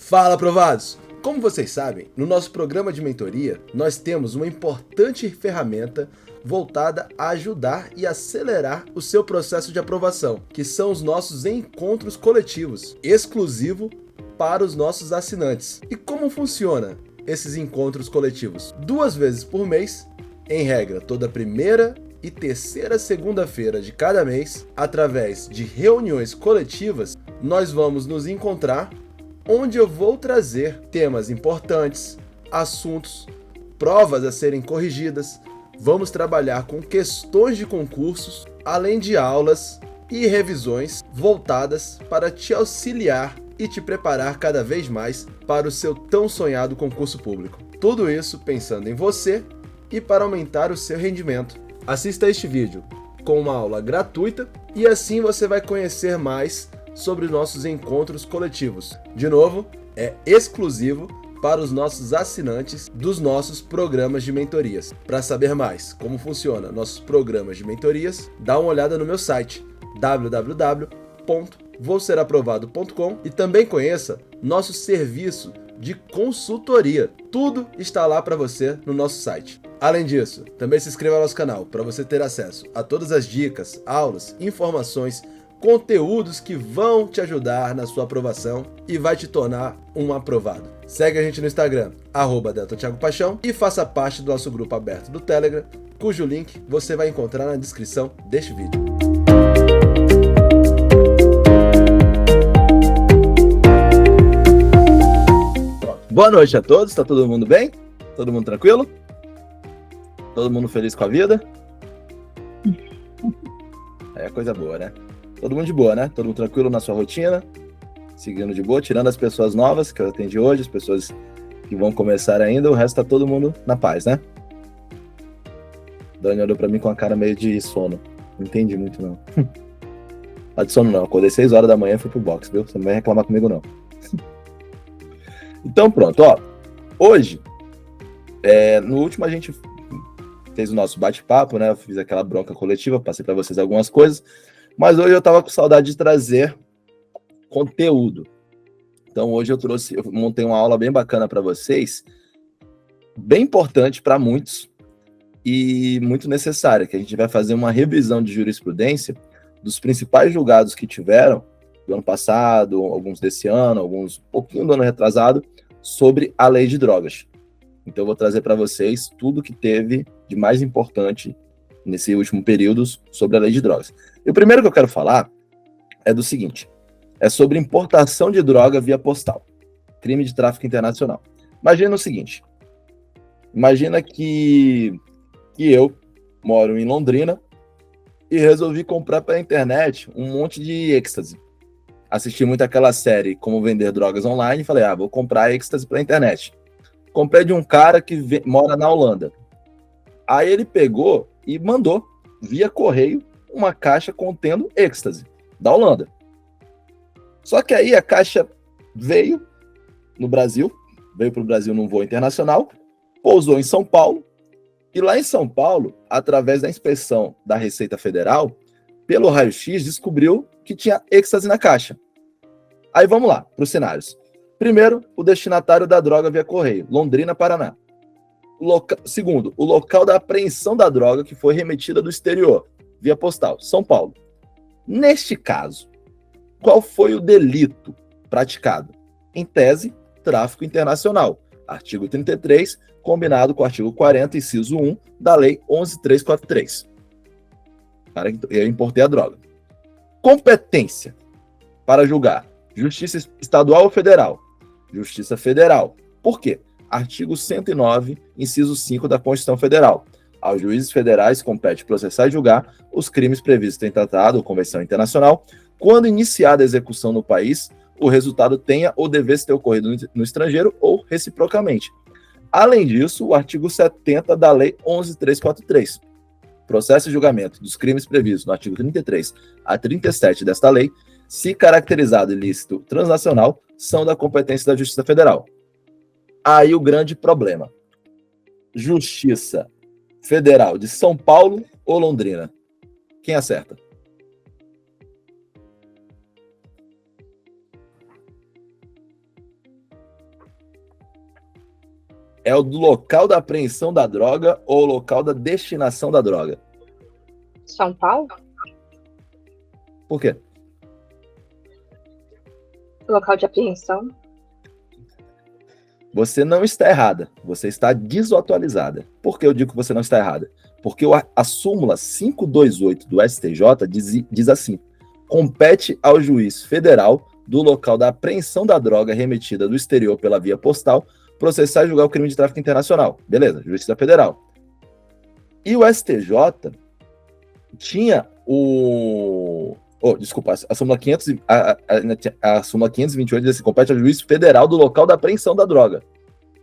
Fala, aprovados! Como vocês sabem, no nosso programa de mentoria, nós temos uma importante ferramenta voltada a ajudar e acelerar o seu processo de aprovação, que são os nossos encontros coletivos, exclusivo para os nossos assinantes. E como funciona esses encontros coletivos? 2 vezes por mês, em regra toda primeira e terceira segunda-feira de cada mês, através de reuniões coletivas, nós vamos nos encontrar onde eu vou trazer temas importantes, assuntos, provas a serem corrigidas, vamos trabalhar com questões de concursos, além de aulas e revisões voltadas para te auxiliar e te preparar cada vez mais para o seu tão sonhado concurso público. Tudo isso pensando em você e para aumentar o seu rendimento. Assista este vídeo com uma aula gratuita e assim você vai conhecer mais sobre nossos encontros coletivos. De novo, é exclusivo para os nossos assinantes dos nossos programas de mentorias. Para saber mais como funciona nossos programas de mentorias, dá uma olhada no meu site www.vouseraprovado.com e também conheça nosso serviço de consultoria. Tudo está lá para você no nosso site. Além disso, também se inscreva ao nosso canal para você ter acesso a todas as dicas, aulas, informações, conteúdos que vão te ajudar na sua aprovação e vai te tornar um aprovado. Segue a gente no Instagram, @DeltaThiagoPaixão, e faça parte do nosso grupo aberto do Telegram, cujo link você vai encontrar na descrição deste vídeo. Boa noite a todos, tá todo mundo bem? Todo mundo tranquilo? Todo mundo feliz com a vida? É coisa boa, né? Todo mundo de boa, né? Todo mundo tranquilo na sua rotina, seguindo de boa, tirando as pessoas novas que eu atendi hoje, as pessoas que vão começar ainda, o resto tá todo mundo na paz, né? Dani olhou pra mim com a cara meio de sono. Não entendi muito, não. Tá de sono, não. Acordei 6 horas da manhã e fui pro box, viu? Você não vai reclamar comigo, não. Então, pronto, ó. Hoje, no último a gente fez o nosso bate-papo, né? Eu fiz aquela bronca coletiva, passei pra vocês algumas coisas. Mas hoje eu estava com saudade de trazer conteúdo. Então hoje eu montei uma aula bem bacana para vocês, bem importante para muitos e muito necessária, que a gente vai fazer uma revisão de jurisprudência dos principais julgados que tiveram do ano passado, alguns desse ano, alguns um pouquinho do ano retrasado, sobre a lei de drogas. Então eu vou trazer para vocês tudo que teve de mais importante nesse último período sobre a lei de drogas. E o primeiro que eu quero falar é do seguinte, é sobre importação de droga via postal, crime de tráfico internacional. Imagina o seguinte, imagina que eu moro em Londrina e resolvi comprar pela internet um monte de êxtase. Assisti muito aquela série Como Vender Drogas Online e falei, vou comprar êxtase pela internet. Comprei de um cara que mora na Holanda. Aí ele pegou e mandou, via correio, uma caixa contendo êxtase, da Holanda. Só que aí a caixa veio no Brasil, veio para o Brasil num voo internacional, pousou em São Paulo, e lá em São Paulo, através da inspeção da Receita Federal, pelo raio-x, descobriu que tinha êxtase na caixa. Aí vamos lá, para os cenários. Primeiro, o destinatário da droga via correio, Londrina, Paraná. Segundo, o local da apreensão da droga que foi remetida do exterior, via postal, São Paulo. Neste caso, qual foi o delito praticado? Em tese, tráfico internacional, artigo 33, combinado com o artigo 40, inciso 1, da Lei 11.343. Eu importei a droga. Competência para julgar, Justiça Estadual ou Federal? Justiça Federal. Por quê? Artigo 109, inciso 5 da Constituição Federal. Aos juízes federais compete processar e julgar os crimes previstos em tratado ou convenção internacional quando iniciada a execução no país, o resultado tenha ou devesse ter ocorrido no estrangeiro ou reciprocamente. Além disso, o artigo 70 da Lei 11.343. Processo e julgamento dos crimes previstos no artigo 33 a 37 desta lei, se caracterizado ilícito transnacional, são da competência da Justiça Federal. Aí o grande problema. Justiça Federal de São Paulo ou Londrina? Quem acerta? É o do local da apreensão da droga ou o local da destinação da droga? São Paulo? Por quê? Local de apreensão? Você não está errada, você está desatualizada. Por que eu digo que você não está errada? Porque a súmula 528 do STJ diz assim: compete ao juiz federal do local da apreensão da droga remetida do exterior pela via postal processar e julgar o crime de tráfico internacional. Beleza, Justiça Federal. E o STJ tinha desculpa, a súmula 500, a súmula 528 diz assim: compete ao juiz federal do local da apreensão da droga.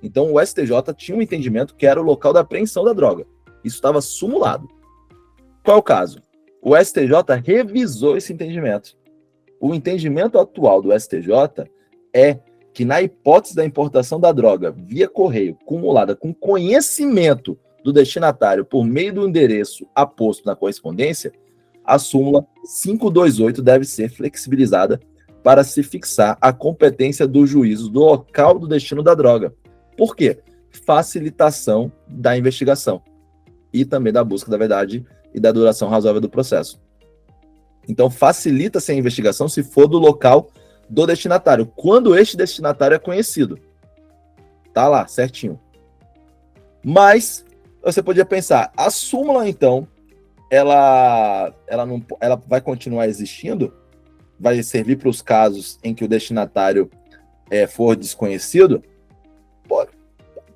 Então o STJ tinha um entendimento que era o local da apreensão da droga. Isso estava sumulado. Qual é o caso? O STJ revisou esse entendimento. O entendimento atual do STJ é que na hipótese da importação da droga via correio, cumulada com conhecimento do destinatário por meio do endereço aposto na correspondência, a súmula 528 deve ser flexibilizada para se fixar a competência do juízo do local do destino da droga. Por quê? Facilitação da investigação e também da busca da verdade e da duração razoável do processo. Então, facilita-se a investigação se for do local do destinatário, quando este destinatário é conhecido. Tá lá, certinho. Mas, você podia pensar, a súmula, então, ela vai continuar existindo? Vai servir para os casos em que o destinatário for desconhecido?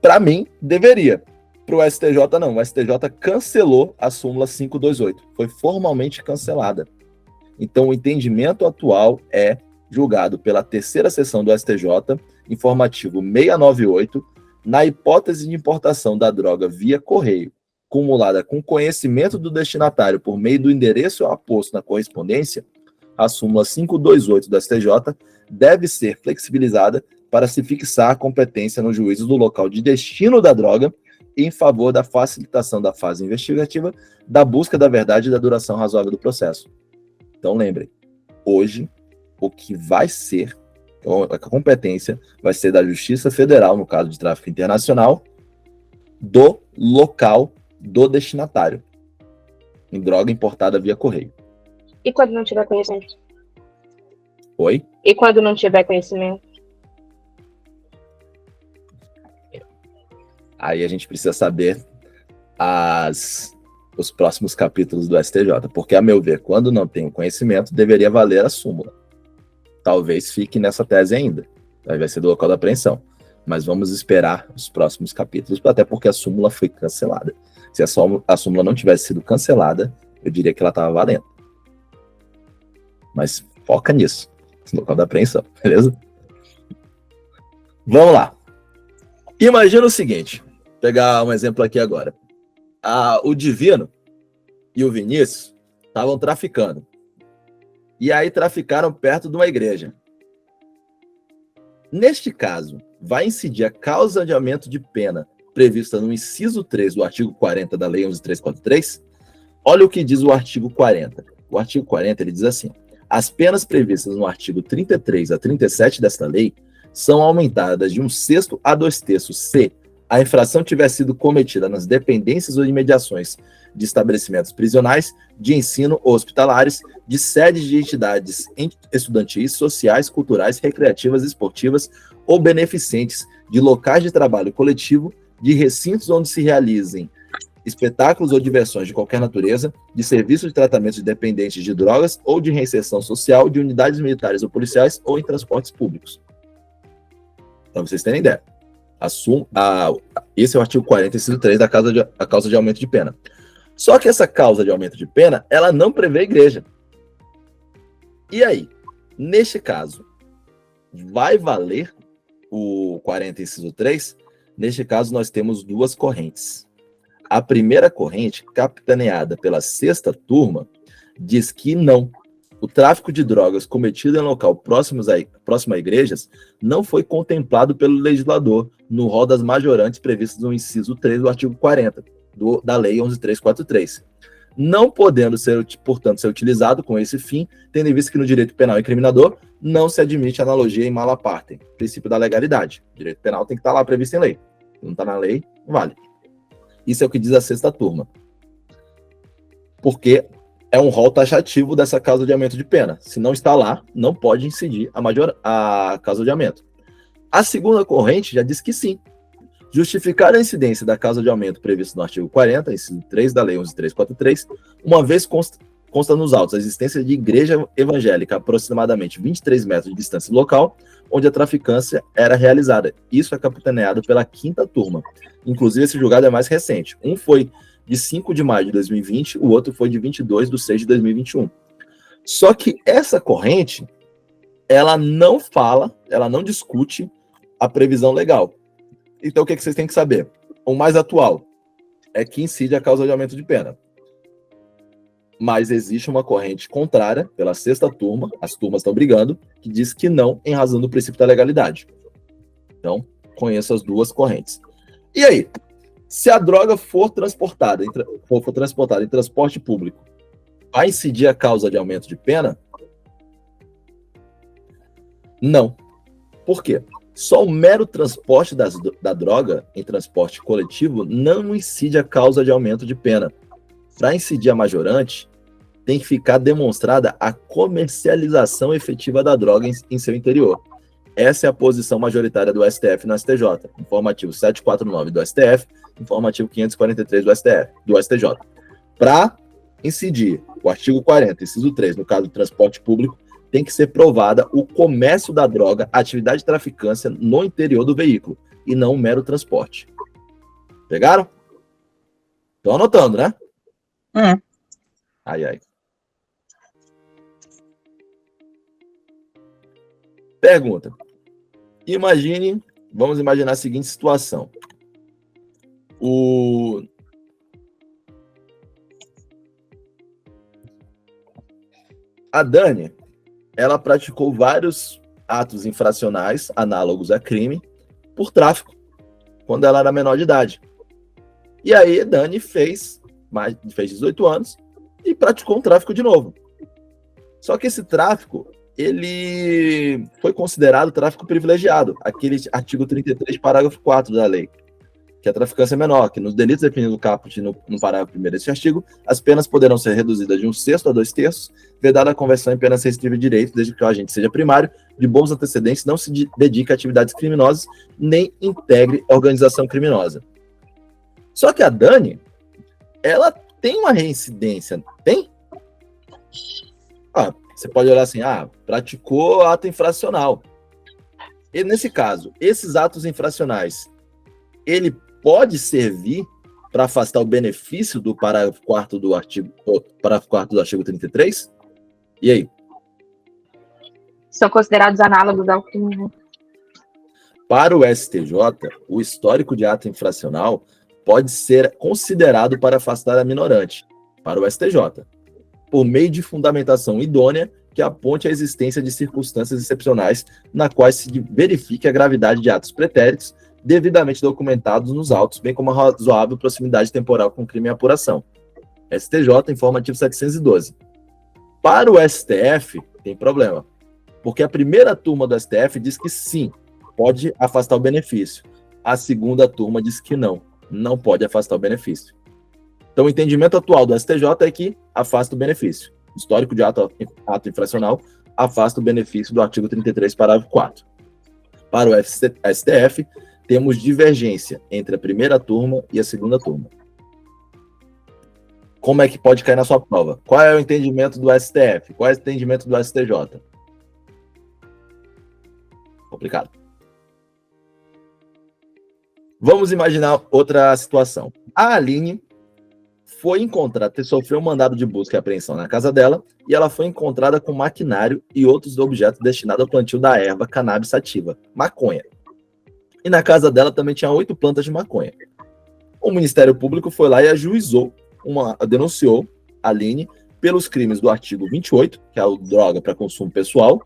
Para mim, deveria. Para o STJ, não. O STJ cancelou a súmula 528. Foi formalmente cancelada. Então, o entendimento atual é julgado pela terceira seção do STJ, informativo 698, na hipótese de importação da droga via correio, cumulada com conhecimento do destinatário por meio do endereço aposto na correspondência, a súmula 528 do STJ deve ser flexibilizada para se fixar a competência no juízo do local de destino da droga em favor da facilitação da fase investigativa, da busca da verdade e da duração razoável do processo. Então, lembrem, hoje, o que vai ser, a competência vai ser da Justiça Federal, no caso de tráfico internacional, do local do destinatário, em droga importada via correio. E quando não tiver conhecimento? Oi? E quando não tiver conhecimento? Aí a gente precisa saber os próximos capítulos do STJ, porque, a meu ver, quando não tem o conhecimento, deveria valer a súmula. Talvez fique nessa tese ainda. Aí vai ser do local da apreensão. Mas vamos esperar os próximos capítulos, até porque a súmula foi cancelada. Se a súmula não tivesse sido cancelada, eu diria que ela estava valendo. Mas foca nisso, no local da apreensão, beleza? Vamos lá. Imagina o seguinte, vou pegar um exemplo aqui agora. O Divino e o Vinícius estavam traficando. E aí traficaram perto de uma igreja. Neste caso, vai incidir a causa de aumento de pena prevista no inciso 3 do artigo 40 da Lei 11.343? Olha o que diz o artigo 40. O artigo 40 ele diz assim: as penas previstas no artigo 33 a 37 desta lei são aumentadas de 1/6 a 2/3 se a infração tiver sido cometida nas dependências ou imediações de estabelecimentos prisionais, de ensino ou hospitalares, de sedes de entidades estudantis, sociais, culturais, recreativas, esportivas ou beneficentes, de locais de trabalho coletivo, de recintos onde se realizem espetáculos ou diversões de qualquer natureza, de serviços de tratamento de dependentes de drogas ou de reinserção social, de unidades militares ou policiais ou em transportes públicos. Para vocês terem ideia. Esse é o artigo 40, inciso 3 da causa de aumento de pena. Só que essa causa de aumento de pena, ela não prevê igreja. E aí, neste caso, vai valer o 40, inciso 3? Neste caso, nós temos duas correntes. A primeira corrente, capitaneada pela sexta turma, diz que não. O tráfico de drogas cometido em local próximo a igrejas não foi contemplado pelo legislador no rol das majorantes previstas no inciso 3 do artigo 40 da Lei 11.343. Não podendo portanto, ser utilizado com esse fim, tendo em vista que no direito penal incriminador não se admite analogia em mala parte, princípio da legalidade. O direito penal tem que estar lá previsto em lei. Não está na lei, vale. Isso é o que diz a sexta turma. Porque é um rol taxativo dessa causa de aumento de pena. Se não está lá, não pode incidir a causa de aumento. A segunda corrente já diz que sim. Justificar a incidência da causa de aumento prevista no artigo 40, inciso 3 da Lei 11.343, uma vez consta nos autos a existência de igreja evangélica a aproximadamente 23 metros de distância do local onde a traficância era realizada. Isso é capitaneado pela quinta turma. Inclusive, esse julgado é mais recente. Um foi de 5 de maio de 2020, o outro foi de 22 de 6 de 2021. Só que essa corrente, ela não discute a previsão legal. Então, o que vocês têm que saber? O mais atual é que incide a causa de aumento de pena. Mas existe uma corrente contrária, pela sexta turma, as turmas estão brigando, que diz que não, em razão do princípio da legalidade. Então, conheço as duas correntes. E aí? Se a droga for transportada em transporte público, vai incidir a causa de aumento de pena? Não. Por quê? Só o mero transporte da droga em transporte coletivo não incide a causa de aumento de pena. Para incidir a majorante, tem que ficar demonstrada a comercialização efetiva da droga em seu interior. Essa é a posição majoritária do STF no STJ, informativo 749 do STF, informativo 543 do STJ. Para incidir o artigo 40, inciso 3, no caso do transporte público, tem que ser provada o comércio da droga, atividade de traficância no interior do veículo, e não o mero transporte. Pegaram? Estão anotando, né? Ai. Pergunta. Vamos imaginar a seguinte situação. A Dani, ela praticou vários atos infracionais análogos a crime por tráfico, quando ela era menor de idade. E aí, Dani fez 18 anos e praticou um tráfico de novo. Só que esse tráfico, ele foi considerado tráfico privilegiado, aquele artigo 33, parágrafo 4 da lei, que a traficância é menor, que nos delitos definidos no caput no parágrafo 1º desse artigo, as penas poderão ser reduzidas de 1/6 a 2/3, vedada a conversão em pena restritiva de direito, desde que o agente seja primário, de bons antecedentes, não se dedique a atividades criminosas, nem integre organização criminosa. Só que a Dani, ela tem uma reincidência, tem? Você pode olhar assim, praticou ato infracional. E nesse caso, esses atos infracionais, ele pode servir para afastar o benefício do parágrafo 4º do artigo 33? E aí? São considerados análogos ao crime, né? Para o STJ, o histórico de ato infracional pode ser considerado para afastar a minorante, para o STJ, por meio de fundamentação idônea que aponte a existência de circunstâncias excepcionais na quais se verifique a gravidade de atos pretéritos devidamente documentados nos autos, bem como a razoável proximidade temporal com o crime em apuração. STJ, informativo 712. Para o STF, tem problema, porque a primeira turma do STF diz que sim, pode afastar o benefício. A segunda turma diz que não pode afastar o benefício. Então, o entendimento atual do STJ é que afasta o benefício. Histórico de ato infracional afasta o benefício do artigo 33, parágrafo 4. Para o STF, temos divergência entre a primeira turma e a segunda turma. Como é que pode cair na sua prova? Qual é o entendimento do STF? Qual é o entendimento do STJ? Complicado. Vamos imaginar outra situação. A Aline foi encontrada, sofreu um mandado de busca e apreensão na casa dela, e ela foi encontrada com maquinário e outros objetos destinados ao plantio da erva cannabis sativa, maconha. E na casa dela também tinha 8 plantas de maconha. O Ministério Público foi lá e denunciou a Aline pelos crimes do artigo 28, que é a droga para consumo pessoal,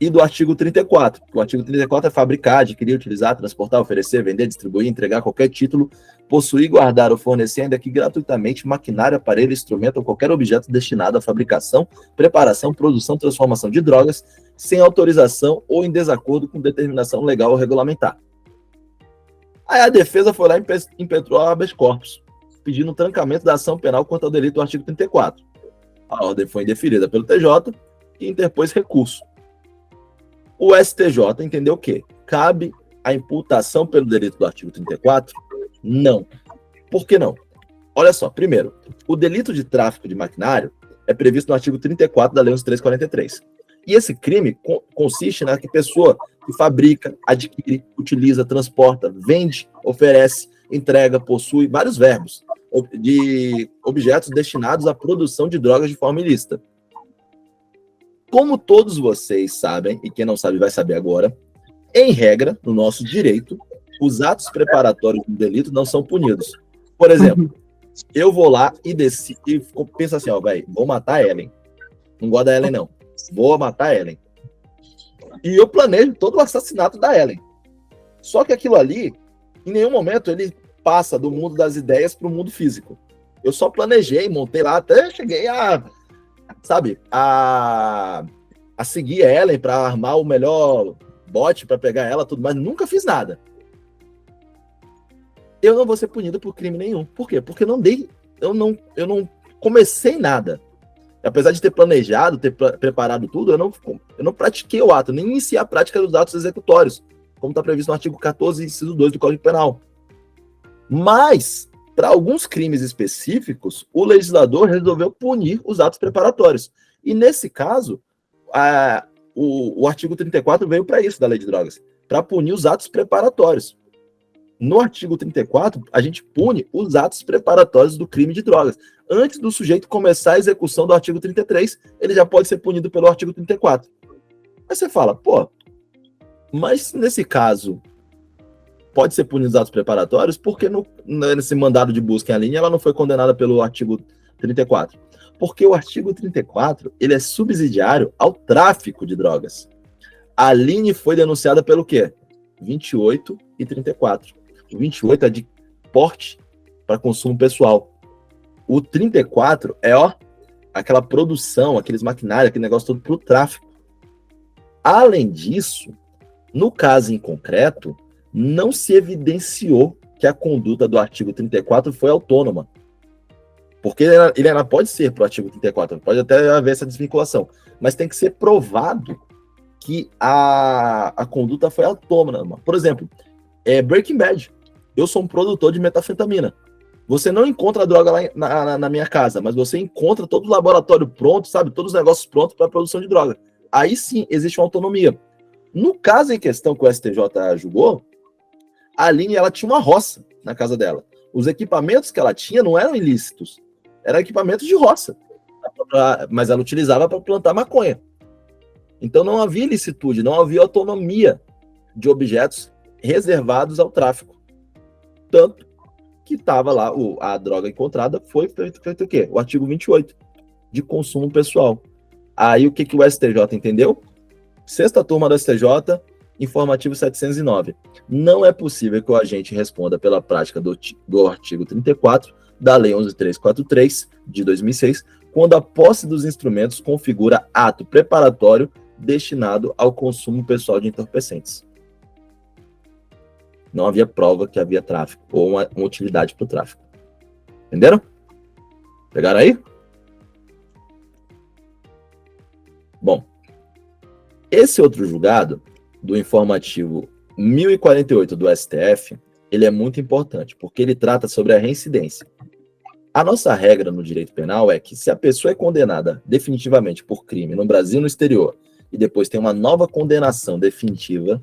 e do artigo 34. O artigo 34 é fabricar, adquirir, utilizar, transportar, oferecer, vender, distribuir, entregar qualquer título, possuir, guardar ou fornecer, ainda que gratuitamente, maquinário, aparelho, instrumento ou qualquer objeto destinado à fabricação, preparação, produção, transformação de drogas, sem autorização ou em desacordo com determinação legal ou regulamentar. Aí a defesa foi lá e impetrou habeas corpus, pedindo o trancamento da ação penal contra o delito do artigo 34. A ordem foi indeferida pelo TJ e interpôs recurso. O STJ entendeu o quê? Cabe a imputação pelo delito do artigo 34? Não. Por que não? Olha só, primeiro, o delito de tráfico de maquinário é previsto no artigo 34 da Lei 11.343. E esse crime consiste na pessoa que fabrica, adquire, utiliza, transporta, vende, oferece, entrega, possui vários verbos de objetos destinados à produção de drogas de forma ilícita. Como todos vocês sabem, e quem não sabe vai saber agora, em regra, no nosso direito, os atos preparatórios do delito não são punidos. Por exemplo, eu vou lá e penso assim, ó, velho, vou matar a Ellen. Não gosto da Ellen, não. Vou matar a Ellen. E eu planejo todo o assassinato da Ellen. Só que aquilo ali, em nenhum momento, ele passa do mundo das ideias para o mundo físico. Eu só planejei, montei lá, até cheguei a seguir a Ellen para armar o melhor bot para pegar ela, tudo, mas nunca fiz nada. Eu não vou ser punido por crime nenhum. Por quê? Porque eu não comecei nada. Apesar de ter planejado, ter preparado tudo, eu não pratiquei o ato, nem iniciei a prática dos atos executórios, como está previsto no artigo 14, inciso 2 do Código Penal. Mas, para alguns crimes específicos, o legislador resolveu punir os atos preparatórios. E, nesse caso, o artigo 34 veio para isso, da Lei de Drogas, para punir os atos preparatórios. No artigo 34, a gente pune os atos preparatórios do crime de drogas. Antes do sujeito começar a execução do artigo 33, ele já pode ser punido pelo artigo 34. Aí você fala, pô, mas nesse caso, pode ser punido os atos preparatórios, porque nesse mandado de busca em linha ela não foi condenada pelo artigo 34? Porque o artigo 34, ele é subsidiário ao tráfico de drogas. A Aline foi denunciada pelo quê? 28 e 34. O 28 é de porte para consumo pessoal. O 34 é, aquela produção, aqueles maquinários, aquele negócio todo para o tráfico. Além disso, no caso em concreto, não se evidenciou que a conduta do artigo 34 foi autônoma. Porque ele ainda pode ser para o artigo 34, pode até haver essa desvinculação, mas tem que ser provado que a conduta foi autônoma. Por exemplo, Breaking Bad. Eu sou um produtor de metanfetamina. Você não encontra a droga lá na minha casa, mas você encontra todo o laboratório pronto, sabe? Todos os negócios prontos para a produção de droga. Aí sim, existe uma autonomia. No caso em questão que o STJ julgou, a Aline, ela tinha uma roça na casa dela. Os equipamentos que ela tinha não eram ilícitos. Eram equipamentos de roça. Mas ela utilizava para plantar maconha. Então não havia ilicitude, não havia autonomia de objetos reservados ao tráfico. Tanto que estava lá, a droga encontrada foi feito o quê? O artigo 28, de consumo pessoal. Aí o que o STJ entendeu? Sexta turma do STJ, informativo 709. Não é possível que o agente responda pela prática do artigo 34 da Lei 11.343, de 2006, quando a posse dos instrumentos configura ato preparatório destinado ao consumo pessoal de entorpecentes. Não havia prova que havia tráfico, ou uma utilidade para o tráfico. Entenderam? Pegaram aí? Bom, esse outro julgado, do informativo 1048 do STF, ele é muito importante, porque ele trata sobre a reincidência. A nossa regra no direito penal é que se a pessoa é condenada definitivamente por crime no Brasil e no exterior, e depois tem uma nova condenação definitiva,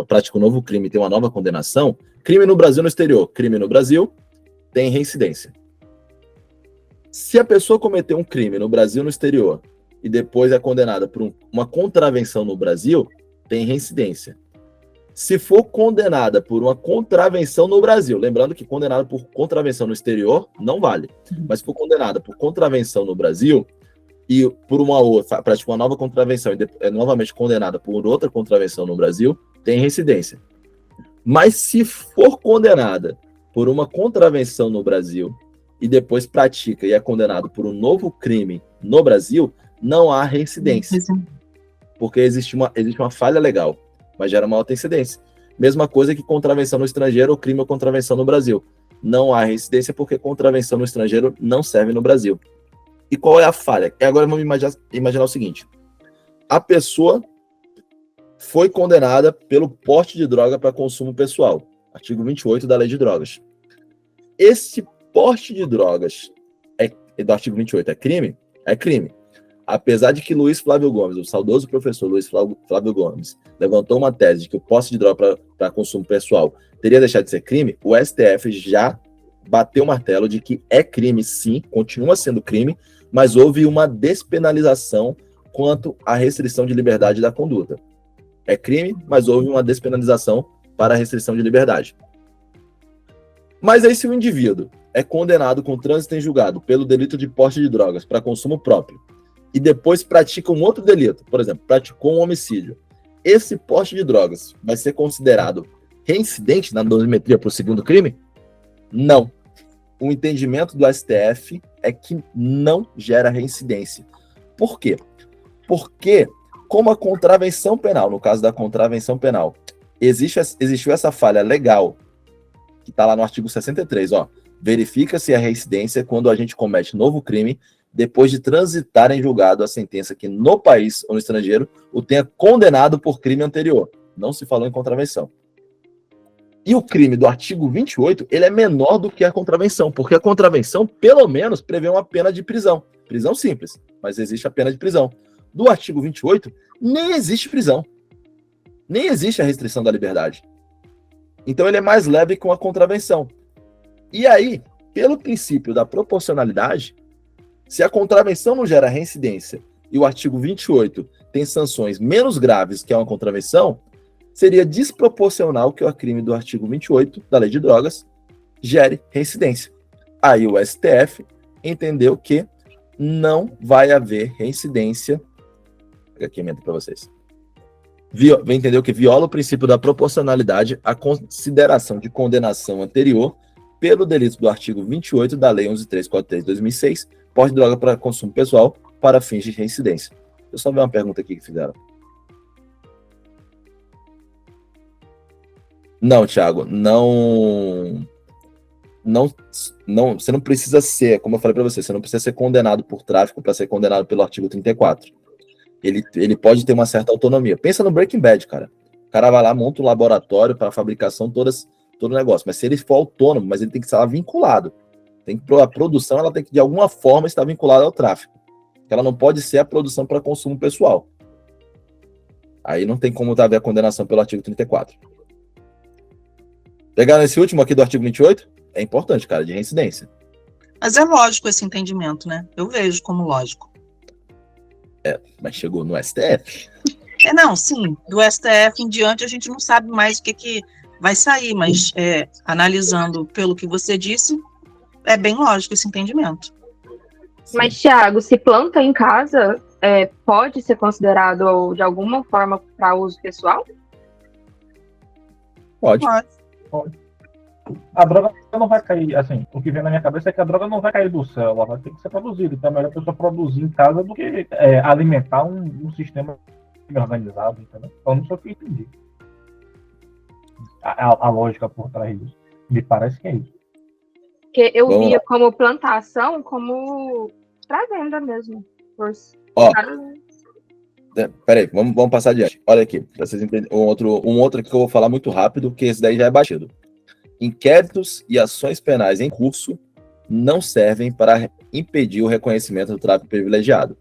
prática um novo crime, tem uma nova condenação, crime no Brasil e no exterior, crime no Brasil, tem reincidência. Se a pessoa cometeu um crime no Brasil e no exterior, e depois é condenada por uma contravenção no Brasil, tem reincidência. Se for condenada por uma contravenção no Brasil, lembrando que condenada por contravenção no exterior não vale, mas se for condenada por contravenção no Brasil, e por uma outra, pratica uma nova contravenção e é novamente condenada por outra contravenção no Brasil, tem reincidência. Mas se for condenada por uma contravenção no Brasil e depois pratica e é condenado por um novo crime no Brasil, não há reincidência. Porque existe uma falha legal, mas gera uma alta incidência. Mesma coisa que contravenção no estrangeiro ou crime ou contravenção no Brasil. Não há reincidência porque contravenção no estrangeiro não serve no Brasil. E qual é a falha? E agora vamos imaginar o seguinte. A pessoa foi condenada pelo porte de droga para consumo pessoal. Artigo 28 da Lei de Drogas. Esse porte de drogas do artigo 28 é crime? É crime. Apesar de que Luiz Flávio Gomes, o saudoso professor Luiz Flávio Gomes, levantou uma tese de que o posse de droga para consumo pessoal teria deixado de ser crime, o STF já bateu o martelo de que é crime, sim, continua sendo crime, mas houve uma despenalização quanto à restrição de liberdade da conduta. É crime, mas houve uma despenalização para a restrição de liberdade. Mas aí, se o indivíduo é condenado com trânsito em julgado pelo delito de porte de drogas para consumo próprio e depois pratica um outro delito, por exemplo, praticou um homicídio, esse porte de drogas vai ser considerado reincidente na dosimetria para o segundo crime? Não. O entendimento do STF é que não gera reincidência. Por quê? Porque, como a contravenção penal, no caso da contravenção penal, existiu essa falha legal, que está lá no artigo 63, verifica-se a reincidência quando a gente comete novo crime depois de transitar em julgado a sentença que no país ou no estrangeiro o tenha condenado por crime anterior. Não se falou em contravenção. E o crime do artigo 28, ele é menor do que a contravenção, porque a contravenção, pelo menos, prevê uma pena de prisão. Prisão simples, mas existe a pena de prisão. Do artigo 28, nem existe prisão. Nem existe a restrição da liberdade. Então ele é mais leve com a contravenção. E aí, pelo princípio da proporcionalidade, se a contravenção não gera reincidência e o artigo 28 tem sanções menos graves que uma contravenção, seria desproporcional que o crime do artigo 28 da Lei de Drogas gere reincidência. Aí o STF entendeu que não vai haver reincidência. Vou aqui a emenda para vocês. Entendeu que viola o princípio da proporcionalidade a consideração de condenação anterior pelo delito do artigo 28 da Lei 11.343 de 2006, porte de droga para consumo pessoal para fins de reincidência. Deixa eu só ver uma pergunta aqui que fizeram. Não, Thiago, não, você não precisa ser, como eu falei para você não precisa ser condenado por tráfico para ser condenado pelo artigo 34. Ele pode ter uma certa autonomia. Pensa no Breaking Bad, cara. O cara vai lá, monta um laboratório para fabricação, todo o negócio. Mas se ele for autônomo, mas ele tem que estar vinculado. A produção, ela tem que, de alguma forma, estar vinculada ao tráfico. Ela não pode ser a produção para consumo pessoal. Aí não tem como haver a condenação pelo artigo 34. Pegar nesse último aqui do artigo 28? É importante, cara, de reincidência. Mas é lógico esse entendimento, né? Eu vejo como lógico. Mas chegou no STF. Não, sim. Do STF em diante a gente não sabe mais o que vai sair, mas analisando pelo que você disse, é bem lógico esse entendimento. Mas, Thiago, se planta em casa, pode ser considerado de alguma forma para uso pessoal? Pode. A droga não vai cair, assim, o que vem na minha cabeça é que a droga não vai cair do céu, ela vai ter que ser produzida. Então é melhor a pessoa produzir em casa do que alimentar um sistema organizado, entendeu? Então não sei o que entendi. A lógica por trás disso. Me parece que é isso. Porque eu via como plantação, como para venda mesmo. Peraí, vamos passar adiante. Olha aqui, para vocês entenderem. Um outro aqui que eu vou falar muito rápido, porque esse daí já é batido. Inquéritos e ações penais em curso não servem para impedir o reconhecimento do tráfico privilegiado.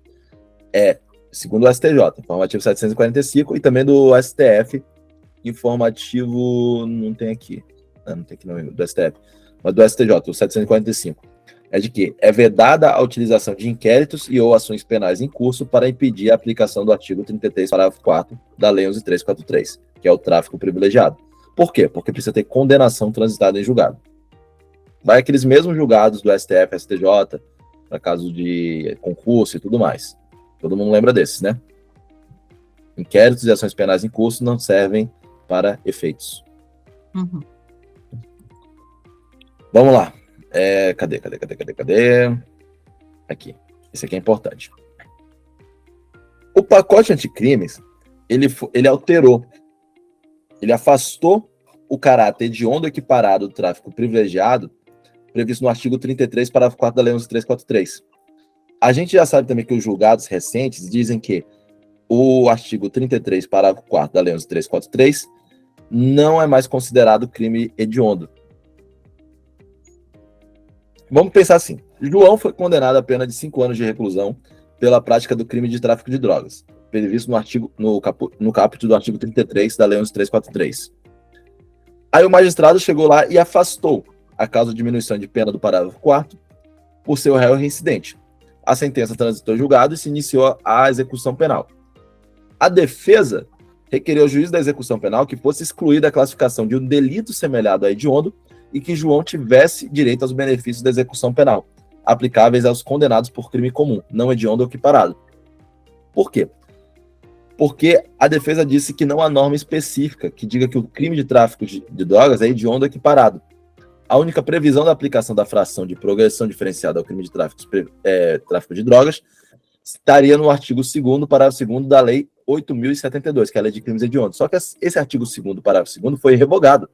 Segundo o STJ, informativo 745, e também do STF, informativo, não tem aqui não, do STF, mas do STJ, o 745, é de que é vedada a utilização de inquéritos e ou ações penais em curso para impedir a aplicação do artigo 33, parágrafo 4 da Lei 11.343, que é o tráfico privilegiado. Por quê? Porque precisa ter condenação transitada em julgado. Vai aqueles mesmos julgados do STF, STJ, para caso de concurso e tudo mais. Todo mundo lembra desses, né? Inquéritos e ações penais em curso não servem para efeitos. Uhum. Vamos lá. Cadê? Aqui. Esse aqui é importante. O pacote anticrimes, ele alterou Ele afastou o caráter hediondo equiparado do tráfico privilegiado, previsto no artigo 33, parágrafo 4 da Lei 11.343. A gente já sabe também que os julgados recentes dizem que o artigo 33, parágrafo 4 da Lei 11.343 não é mais considerado crime hediondo. Vamos pensar assim. João foi condenado a pena de 5 anos de reclusão pela prática do crime de tráfico de drogas, previsto no caput do artigo 33 da Lei 11.343. Aí o magistrado chegou lá e afastou a causa de diminuição de pena do parágrafo 4º por ser o réu reincidente. A sentença transitou em julgado e se iniciou a execução penal. A defesa requereu ao juiz da execução penal que fosse excluída a classificação de um delito semelhante a hediondo e que João tivesse direito aos benefícios da execução penal, aplicáveis aos condenados por crime comum, não hediondo ou equiparado. Por quê? Porque a defesa disse que não há norma específica que diga que o crime de tráfico de drogas é hediondo ou equiparado. A única previsão da aplicação da fração de progressão diferenciada ao crime de tráfico de drogas estaria no artigo 2º, parágrafo 2º da Lei 8.072, que é a Lei de Crimes Hediondos. Só que esse artigo 2º, parágrafo 2º, foi revogado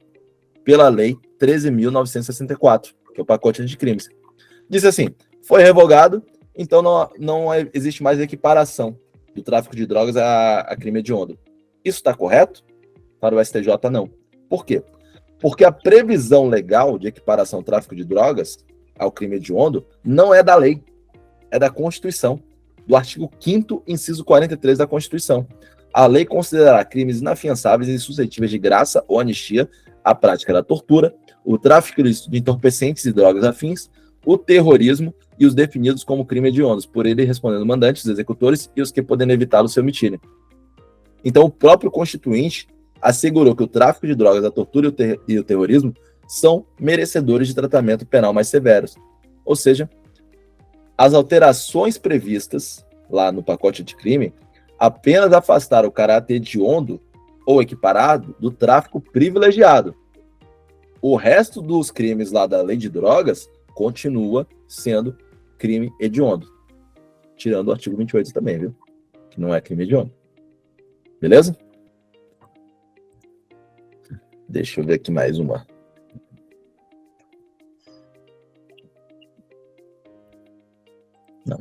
pela Lei 13.964, que é o pacote de crimes. Diz assim, foi revogado, então não existe mais equiparação do tráfico de drogas a crime hediondo. Isso está correto? Para o STJ, não. Por quê? Porque a previsão legal de equiparação ao tráfico de drogas ao crime hediondo não é da lei, é da Constituição, do artigo 5º, inciso 43 da Constituição. A lei considerará crimes inafiançáveis e suscetíveis de graça ou anistia a prática da tortura, o tráfico ilícito de entorpecentes e drogas afins, o terrorismo e os definidos como crime hediondos, por ele respondendo mandantes, executores e os que podendo evitá-lo se omitirem. Então, o próprio Constituinte assegurou que o tráfico de drogas, a tortura e o terrorismo são merecedores de tratamento penal mais severos. Ou seja, as alterações previstas lá no pacote de crime apenas afastaram o caráter hediondo ou equiparado do tráfico privilegiado. O resto dos crimes lá da lei de drogas continua sendo crime hediondo. Tirando o artigo 28 também, viu? Que não é crime hediondo. Beleza? Deixa eu ver aqui mais uma. Não.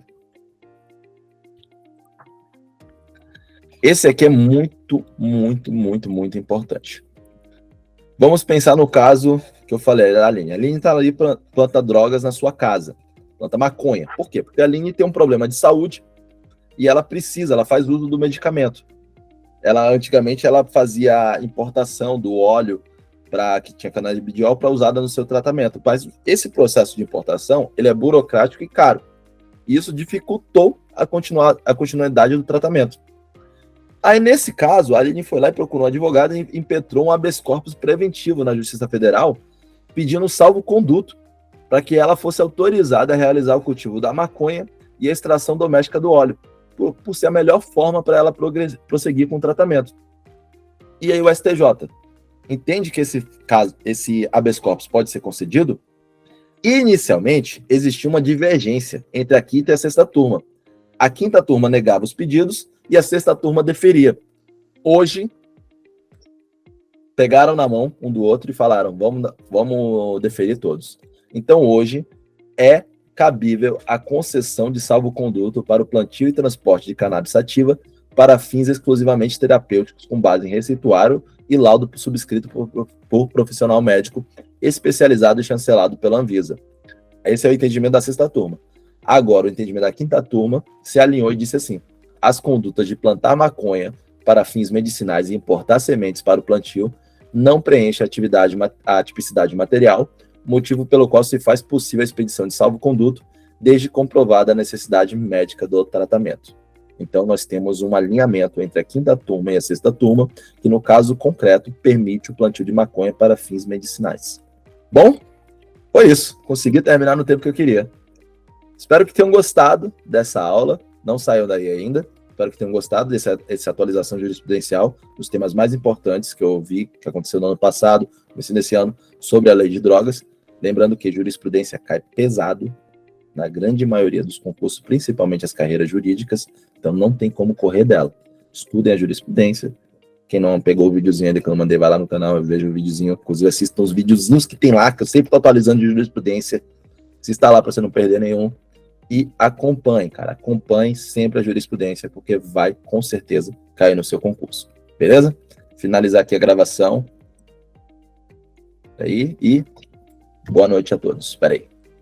Esse aqui é muito, muito, muito, muito importante. Vamos pensar no caso que eu falei da Aline. A Aline está ali, planta drogas na sua casa. Planta maconha. Por quê? Porque a Aline tem um problema de saúde e ela faz uso do medicamento. Antigamente, ela fazia importação do óleo que tinha canabidiol para usada no seu tratamento. Mas esse processo de importação, ele é burocrático e caro. E isso dificultou a continuidade do tratamento. Aí, nesse caso, a Aline foi lá e procurou um advogado e impetrou um habeas corpus preventivo na Justiça Federal, pedindo salvo-conduto para que ela fosse autorizada a realizar o cultivo da maconha e a extração doméstica do óleo, por ser a melhor forma para ela prosseguir com o tratamento. E aí o STJ entende que esse habeas corpus pode ser concedido? Inicialmente, existia uma divergência entre a quinta e a sexta turma. A quinta turma negava os pedidos e a sexta turma deferia. Hoje, pegaram na mão um do outro e falaram, vamos deferir todos. Então, hoje, é cabível a concessão de salvo-conduto para o plantio e transporte de cannabis sativa para fins exclusivamente terapêuticos com base em receituário e laudo subscrito por profissional médico especializado e chancelado pela Anvisa. Esse é o entendimento da sexta turma. Agora, o entendimento da quinta turma se alinhou e disse assim, as condutas de plantar maconha para fins medicinais e importar sementes para o plantio não preenchem a tipicidade material, motivo pelo qual se faz possível a expedição de salvo-conduto, desde comprovada a necessidade médica do tratamento. Então, nós temos um alinhamento entre a quinta turma e a sexta turma, que no caso concreto permite o plantio de maconha para fins medicinais. Bom, foi isso. Consegui terminar no tempo que eu queria. Espero que tenham gostado dessa aula. Não saiu daí ainda. Espero que tenham gostado dessa atualização jurisprudencial, dos temas mais importantes que eu vi, que aconteceu no ano passado, nesse ano, sobre a lei de drogas. Lembrando que jurisprudência cai pesado na grande maioria dos concursos, principalmente as carreiras jurídicas, então não tem como correr dela. Estudem a jurisprudência, Quem não pegou o videozinho ali que eu mandei, vai lá no canal, eu vejo o videozinho. Inclusive, assistam os videozinhos que tem lá, que eu sempre tô atualizando de jurisprudência. Se está lá para você não perder nenhum. E acompanhe, cara. Acompanhe sempre a jurisprudência, porque vai, com certeza, cair no seu concurso. Beleza? Finalizar aqui a gravação. Aí, e boa noite a todos. Espera aí.